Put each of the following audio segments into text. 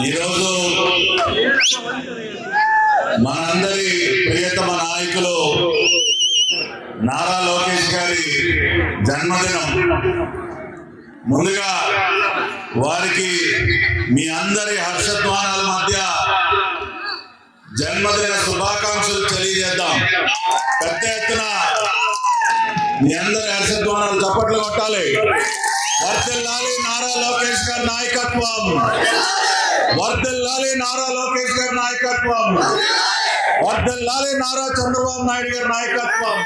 ఈరోజు మనందరి ప్రియతమ నాయకులు నారా లోకేష్ గారి జన్మదినం. ముందుగా వారికి మీ అందరి హర్షధ్వానాల మధ్య జన్మదిన శుభాకాంక్షలు తెలియజేద్దాం. పెద్ద ఎత్తున మీ అందరి హర్షధ్వానాలు చప్పట్లు కొట్టాలి. వర్ధిల్లాలి నారా లోకేష్ గారి నాయకత్వం, వర్ధిల్లాలి నారా లోకేష్ గారి నాయకత్వం, వర్ధిల్లాలి నారా చంద్రబాబు నాయుడు గారి నాయకత్వం,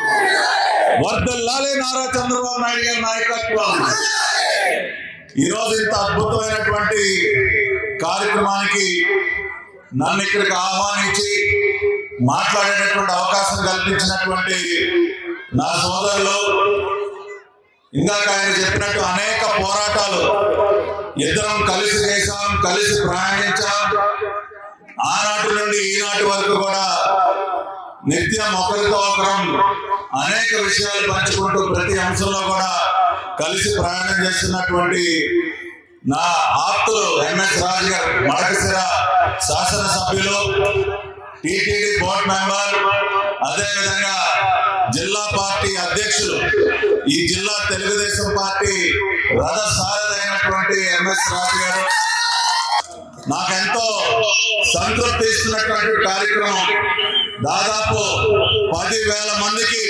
వర్ధిల్లాలి నారా చంద్రబాబు నాయుడు గారి నాయకత్వం. ఈరోజు ఇంత అద్భుతమైనటువంటి కార్యక్రమానికి నన్ను ఇక్కడికి ఆహ్వానించి మాట్లాడేటటువంటి అవకాశం కల్పించినటువంటి నా సోదరులు, ఇందాక ఆయన చెప్పినట్టు అనేక పోరాటాలు ఇద్దరం కలిసి చేశాం, కలిసి ప్రయాణించాం. ఆనాటి నుండి ఈనాటి వరకు కూడా నిత్యం ఒకరితో ఒకరం అనేక విషయాలు పంచుకుంటూ ప్రతి అంశంలో కూడా కలిసి ప్రయాణం చేస్తున్నటువంటి నా ఆప్తులు ఎంఎస్ రాజు గారు, మడకశిర శాసనసభ్యులు, టిటిడి బోర్డు మెంబర్, అదేవిధంగా జిల్లా పార్టీ అధ్యక్షులు, ఈ జిల్లా తెలుగుదేశం పార్టీ రథసారథైనటువంటి ఎంఎస్ రాజు గారు, నాకెంతో సంతృప్తి ఇస్తున్నటువంటి కార్యక్రమం. దాదాపు 10,000 మందికి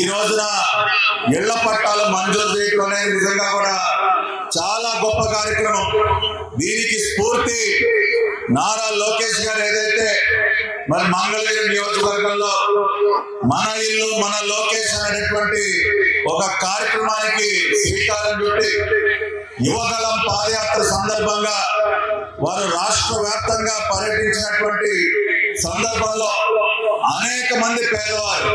ఈ రోజున ఇళ్ల పట్టాలు మంజూరు చేయడం అనేది నిజంగా కూడా చాలా గొప్ప కార్యక్రమం. దీనికి స్ఫూర్తి నారా లోకేష్ గారు ఏదైతే మరి మంగళగిరి నియోజకవర్గంలో మన ఇల్లు మన లోకేష్ అనేటువంటి ఒక కార్యక్రమానికి శ్రీకారం చుట్టి యువగళం పాదయాత్ర సందర్భంగా వారు రాష్ట్ర వ్యాప్తంగా పర్యటించినటువంటి సందర్భంలో అనేక మంది పేదవారు,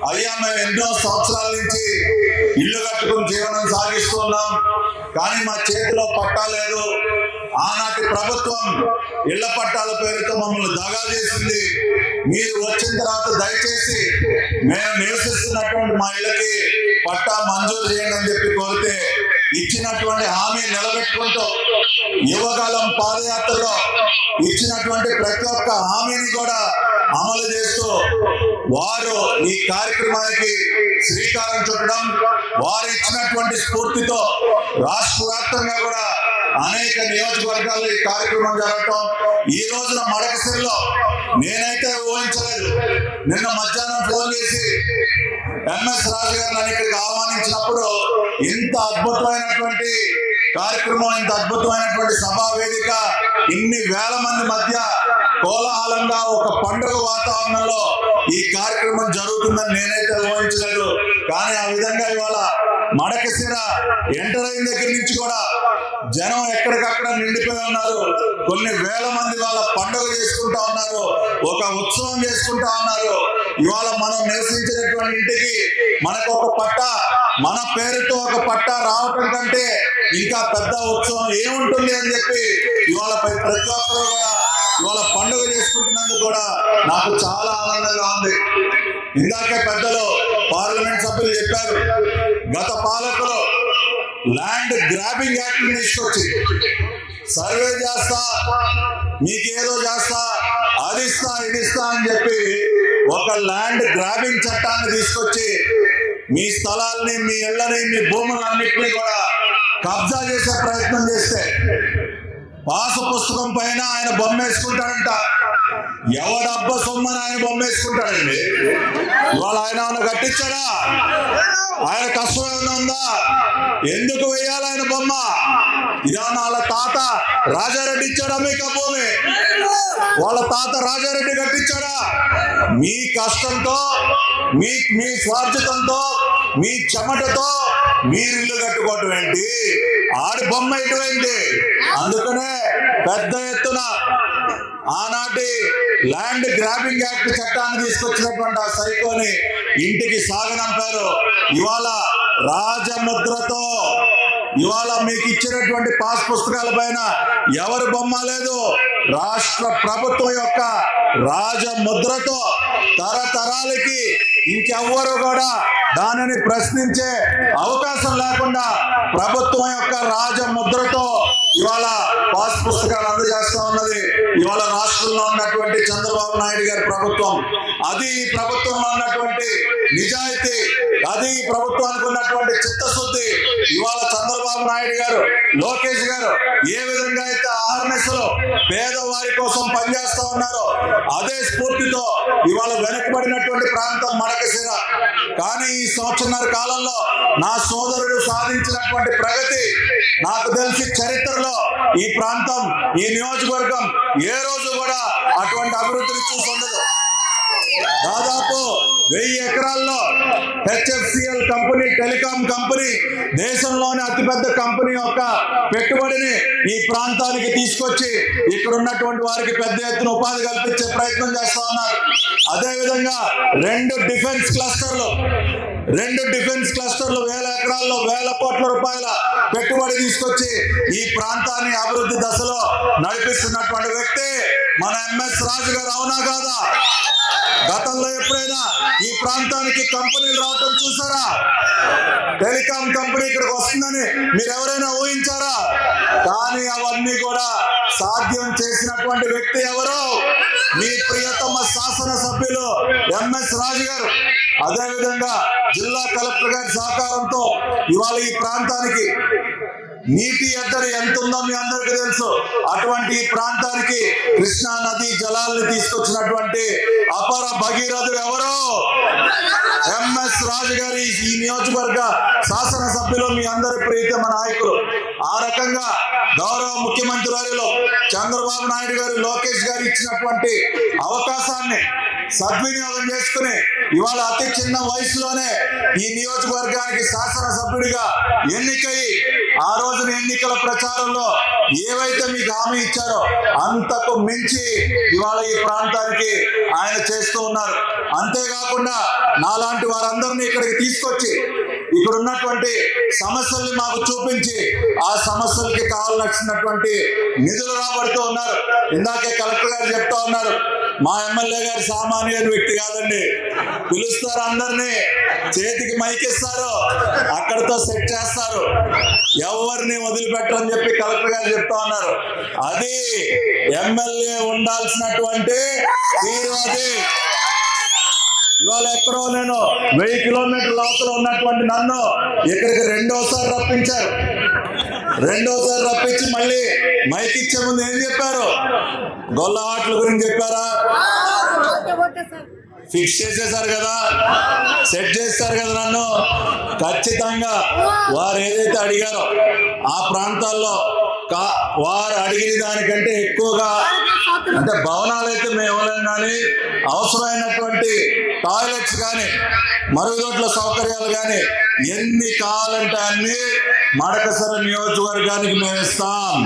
అయ్యా మేము ఎన్నో సంవత్సరాల నుంచి ఇల్లు కట్టుకుని జీవనం సాగిస్తున్నాం, కానీ మా చేతిలో పట్టా లేదు, ఆనాటి ప్రభుత్వం ఇళ్ల పట్టాల పేరుతో మమ్మల్ని దగా చేసింది, మీరు వచ్చిన తర్వాత దయచేసి మేము నివసిస్తున్నటువంటి మా ఇళ్ళకి పట్టా మంజూరు చేయండి అని చెప్పి కోరితే ఇచ్చినటువంటి హామీ నిలబెట్టుకుంటూ యువకాలం పాదయాత్రలో ఇచ్చినటువంటి ప్రతి ఒక్క హామీని కూడా అమలు చేస్తూ వారు ఈ కార్యక్రమానికి శ్రీకారం చుట్టడం, వారు ఇచ్చినటువంటి స్ఫూర్తితో రాష్ట్ర వ్యాప్తంగా కూడా అనేక నియోజకవర్గాల్లో ఈ కార్యక్రమం జరగటం. ఈ రోజున మడకశిరలో నేనైతే ఊహించలేదు. నిన్న మధ్యాహ్నం ఫోన్ చేసి ఎంఎస్ రాజు గారు నన్ను ఇక్కడికి ఆహ్వానించినప్పుడు ఇంత అద్భుతమైనటువంటి కార్యక్రమం, ఇంత అద్భుతమైనటువంటి సభా వేదిక, ఇన్ని వేల మంది మధ్య కోలాహలంగా ఒక పండుగ వాతావరణంలో ఈ కార్యక్రమం జరుగుతుందని నేనైతే ఊహించలేదు. కానీ ఆ విధంగా ఇవాళ మడకశిర ఎంటర్ అయిన దగ్గర నుంచి కూడా జనం ఎక్కడికక్కడ నిండిపోయి ఉన్నారు. కొన్ని వేల మంది వాళ్ళ పండుగ చేసుకుంటా ఉన్నారు, ఒక ఉత్సవం చేసుకుంటా ఉన్నారు. ఇవాళ మనం నివసించినటువంటి ఇంటికి మనకు ఒక పట్టా, మన పేరుతో ఒక పట్టా రావటం కంటే ఇంకా పెద్ద ఉత్సవం ఏముంటుంది అని చెప్పి ఇవాళ ప్రతి ఒక్కరు కూడా ఇవాళ పండుగ చేసుకుంటున్నందుకు కూడా నాకు చాలా ఆనందంగా ఉంది. ఇందాకే పెద్దలు పార్లమెంట్ సభ్యులు చెప్పారు, గత పాలకులు ల్యాండ్ గ్రాబింగ్ యాక్ట్ తీసుకొచ్చి సర్వే చేస్తా, మీకేదో చేస్తా, అది ఇస్తా, ఇది ఇస్తా అని చెప్పి ఒక ల్యాండ్ గ్రాబింగ్ చట్టాన్ని తీసుకొచ్చి మీ స్థలాల్ని, మీ ఇళ్లని, మీ భూములన్నింటినీ కూడా కబ్జా చేసే ప్రయత్నం చేస్తే పాసు పుస్తకం పైన ఆయన బొమ్మ వేసుకుంటాడంట. ఎవడబ్బ సొమ్మని ఆయన బొమ్మ వేసుకుంటాడండి. ఇవాళ ఆయన ఏమైనా కట్టించాడా? ఆయన కష్టం ఏమైనా ఉందా? ఎందుకు వేయాలి ఆయన బొమ్మ? ఇదేమన్నా వాళ్ళ తాత రాజారెడ్డి ఇచ్చాడా మీకు ఆ భూమి? వాళ్ళ తాత రాజారెడ్డి కట్టించాడా? మీ కష్టంతో, మీ స్వార్థంతో, మీ చెమటతో మీరు ఇల్లు కట్టుకోవటం ఏంటి? ఆడి బొమ్మ ఎటువంటి? అందుకనే పెద్ద ఎత్తున ఆనాటి ల్యాండ్ గ్రాబింగ్ యాక్ట్ చట్టాన్ని తీసుకొచ్చినటువంటి ఆ సైకోని ఇంటికి సాగనంపారు. ఇవాళ రాజముద్రతో, ఇవాళ మీకు ఇచ్చినటువంటి పాస్ పుస్తకాల పైన ఎవరి బొమ్మ లేదు, రాష్ట్ర ప్రభుత్వం యొక్క రాజముద్రతో తరతరాలకి ఇంకెవ్వరు కూడా దానిని ప్రశ్నించే అవకాశం లేకుండా ప్రభుత్వం యొక్క రాజముద్రతో ఇవాళ పాస్ పుస్తకాలు అందజేస్తా ఉన్నారు. ప్రభుత్వం. అది ఈ ప్రభుత్వంలో ఉన్నటువంటి నిజాయితీ, అది ఈ ప్రభుత్వానికి ఉన్నటువంటి చిత్తశుద్ధి. ఇవాళ చంద్రబాబు నాయుడు గారు, లోకేష్ గారు ఏ విధంగా అయితే ఆర్ఎన్ఎస్లో పేదవారి కోసం పనిచేస్తా ఉన్నారో అదే స్ఫూర్తితో ఇవాళ వెనకబడినటువంటి ప్రాంతం మడకశిర. కానీ ఈ సంవత్సరాల కాలంలో నా సోదరుడు సాధించినటువంటి ప్రగతి నాకు తెలిసి చరిత్రలో ఈ ప్రాంతం, ఈ నియోజకవర్గం ఏ రోజు కూడా అటువంటి అభివృద్ధిని చూసి ఉండదు. దాదాపు 1000 ఎకరాల్లో హెచ్ఎఫ్సిఎల్ కంపెనీ, టెలికాం కంపెనీ, దేశంలోని అతిపెద్ద కంపెనీ యొక్క పెట్టుబడిని ఈ ప్రాంతానికి తీసుకొచ్చి ఇక్కడ ఉన్నటువంటి వారికి పెద్ద ఎత్తున ఉపాధి కల్పించే ప్రయత్నం చేస్తా ఉన్నారు. అదేవిధంగా 2 డిఫెన్స్ క్లస్టర్లు 1000 ఎకరాల్లో 1000 కోట్ల రూపాయల పెట్టుబడి తీసుకొచ్చి ఈ ప్రాంతాన్ని అభివృద్ధి దశలో నడిపిస్తున్నటువంటి వ్యక్తి మన ఎంఎస్ రాజు గారు. అవునా కాదా? గతంలో ఎప్పుడైనా ఈ ప్రాంతానికి కంపెనీలు రావటం చూసారా? టెలికాం కంపెనీ ఇక్కడికి వస్తుందని మీరు ఎవరైనా ఊహించారా? కానీ అవన్నీ కూడా సాధ్యం చేసినటువంటి వ్యక్తి ఎవరు? మీ ప్రియతమ శాసనసభ్యులు ఎంఎస్ రాజు గారు. అదేవిధంగా జిల్లా కలెక్టర్ గారి సహకారంతో ఇవాళ ఈ ప్రాంతానికి నీటి ఎద్దడి ఎంత ఉందో మీ అందరికీ తెలుసు. అటువంటి ఈ ప్రాంతానికి కృష్ణా నది జలాల్ని తీసుకొచ్చినటువంటి అపర భగీరథుడు ఎవరు? ఎంఎస్ రాజు గారి ఈ నియోజకవర్గ శాసనసభ్యులు, మీ అందరి ప్రియతమ నాయకులు. ఆ రకంగా గౌరవ ముఖ్యమంత్రి వారిలో చంద్రబాబు నాయుడు గారు, లోకేష్ గారు ఇచ్చినటువంటి అవకాశాన్ని సద్వినియోగం చేసుకుని ఇవాళ అతి చిన్న వయసులోనే ఈ నియోజకవర్గానికి శాసనసభ్యుడిగా ఎన్నికై ఆ రోజున ఎన్నికల ప్రచారంలో ఏవైతే మీకు హామీ ఇచ్చారో అంతకు మించి ఇవాళ ఈ ప్రాంతానికి ఆయన చేస్తూ ఉన్నారు. అంతేకాకుండా నాలాంటి వారందరినీ ఇక్కడికి తీసుకొచ్చి ఇక్కడ ఉన్నటువంటి సమస్యల్ని మాకు చూపించి ఆ సమస్యలకి కావాల్సినటువంటి నిధులు రాబడుతూ ఉన్నారు. ఇందాకే కలెక్టర్ గారు చెప్తా ఉన్నారు, మా ఎమ్మెల్యే గారు సామాన్య వ్యక్తి కాదండి. పిలుస్తారు, అందరినీ చేతికి మైకిస్తారు, అక్కడితో సెట్ చేస్తారు, ఎవరిని వదిలిపెట్టరని చెప్పి కలెక్టర్ గారు చెప్తా ఉన్నారు. అది ఎమ్మెల్యే ఉండాల్సినటువంటి తీరు. అది ఇవాళ ఎక్కడో నేను 1000 కిలోమీటర్ల అవతల ఉన్నటువంటి నన్ను ఇక్కడికి రెండోసారి రప్పించి మళ్ళీ మైక్ ఇచ్చే ముందు ఏం చెప్పారు? గొల్ల ఆటల గురించి చెప్పారా? ఫిక్స్ చేసేసారు కదా, సెట్ చేస్తారు కదా నన్ను. ఖచ్చితంగా వారు ఏదైతే అడిగారో ఆ ప్రాంతాల్లో వారు అడిగిన దానికంటే ఎక్కువగా, అంటే భవనాలు అయితే మేము ఇవ్వలేము, కానీ అవసరమైనటువంటి టాయిలెట్స్ కానీ మరుగుదొడ్ల సౌకర్యాలు కానీ ఎన్ని కావాలంటే అన్ని మడకశిర నియోజకవర్గానికి మేము ఇస్తాం.